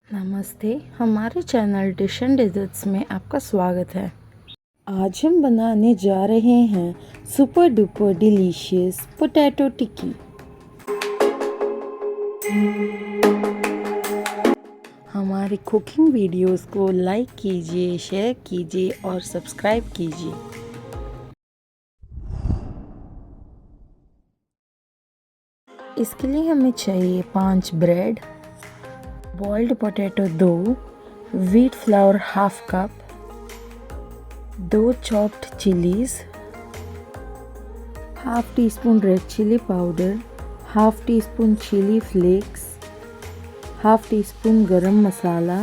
नमस्ते, हमारे channel dish and desserts में आपका स्वागत है। आज हम बनाने जा रहे हैं super duper delicious potato tikki. हमारे कुकिंग वीडियोस को लाइक कीजिए, शेयर कीजिए और सब्सक्राइब कीजिए। इसके लिए हमें चाहिए 5 bread, boiled potato 2, wheat flour half cup, 2 chopped chillies, half teaspoon red chilli powder, half teaspoon chilli flakes, half teaspoon garam masala,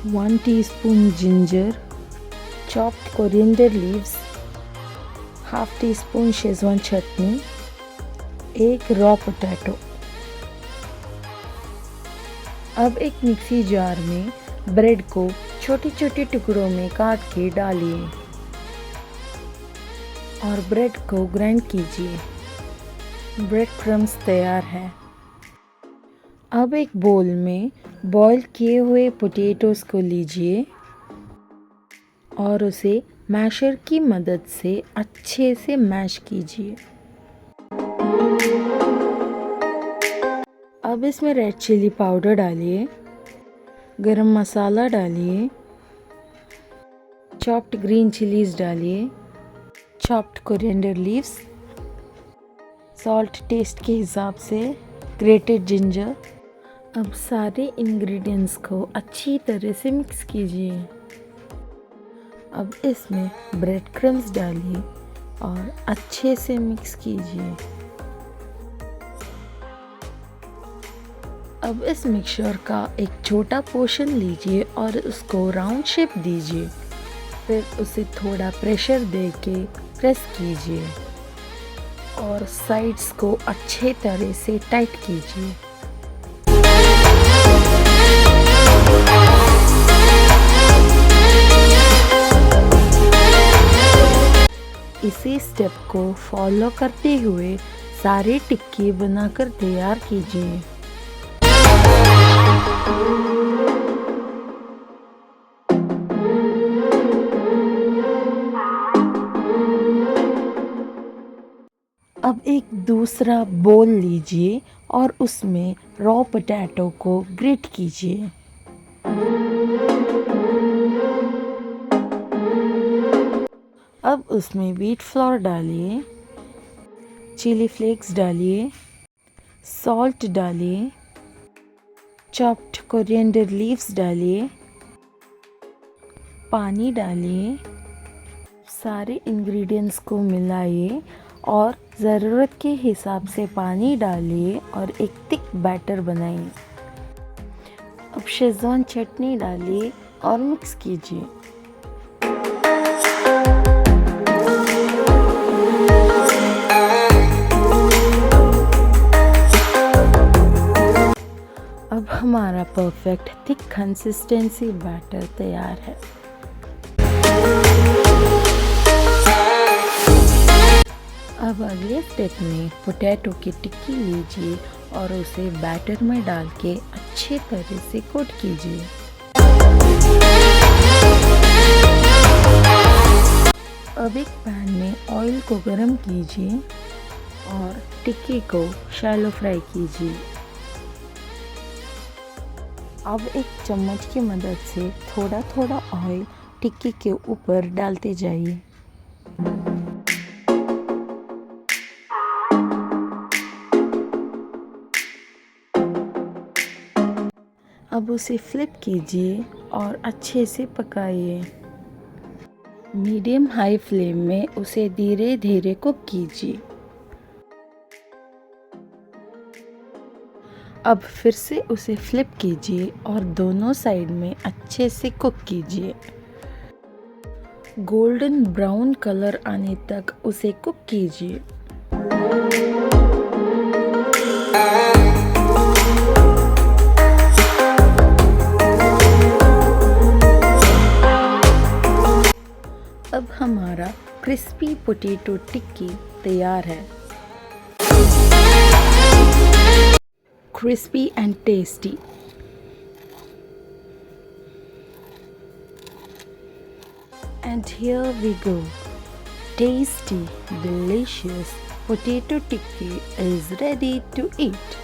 1 teaspoon ginger, chopped coriander leaves, half teaspoon Schezwan chutney, 1 raw potato. अब एक mixie jar में bread को छोटे छोटे टुकड़ों में काट के डालिए और ब्रेड को ग्राइंड कीजिए। ब्रेड क्रम्स तैयार है। अब एक बोल में बॉईल किए हुए पोटैटोस को लीजिए और उसे मैशर की मदद से अच्छे से मैश कीजिए। अब इसमें रेड चिली पाउडर डालिए, गरम मसाला डालिए, चॉप्ड ग्रीन चिलीज डालिए, chopped coriander leaves, salt test के हिसाब से, ग्रेटेड जिंजर। अब सारे इंग्रेडिएंट्स को अच्छी तरह से मिक्स कीजिए। अब इसमें ब्रेड क्रम्स डालिए और अच्छे से मिक्स कीजिए। अब इस मिक्सचर का एक छोटा पोर्शन लीजिए और उसको राउंड शेप दीजिए। फिर उसे थोड़ा प्रेशर देके प्रेस कीजिए और साइड्स को अच्छे तरह से टाइट कीजिए। इसी स्टेप को फॉलो करते हुए सारे टिक्की बनाकर तैयार कीजिए। अब एक दूसरा बोल लीजिए और उसमें रॉ पोटैटो को ग्रेट कीजिए। अब उसमें व्हीट फ्लोर डालिए, चिली फ्लेक्स डालिए, सॉल्ट डालिए, चॉप्ड कोरिएंडर लीव्स डालिए, पानी डालिए, सारे इंग्रेडिएंट्स को मिलाइए और ज़रूरत के हिसाब से पानी डालिए और एक थिक बैटर बनाइए। अब शेजवान चटनी डालिए और मिक्स कीजिए। अब हमारा परफेक्ट थिक कंसिस्टेंसी बैटर तैयार है। अब अगले स्टेप में पोटैटो की टिक्की लीजिए और उसे बैटर में डाल के अच्छे तरह से कोट कीजिए। अब एक पैन में ऑयल को गरम कीजिए और टिक्की को शैलो फ्राई कीजिए। अब एक चम्मच की मदद से थोड़ा थोड़ा ऑयल टिक्की के ऊपर डालते जाइए। अब उसे फ्लिप कीजिए और अच्छे से पकाइए। मीडियम हाई फ्लेम में उसे धीरे धीरे कुक कीजिए। अब फिर से उसे फ्लिप कीजिए और दोनों साइड में अच्छे से कुक कीजिए। गोल्डन ब्राउन कलर आने तक उसे कुक कीजिए। अब हमारा क्रिस्पी पोटैटो टिक्की तैयार है। crispy and tasty. And here we go. Tasty, delicious potato tikki is ready to eat.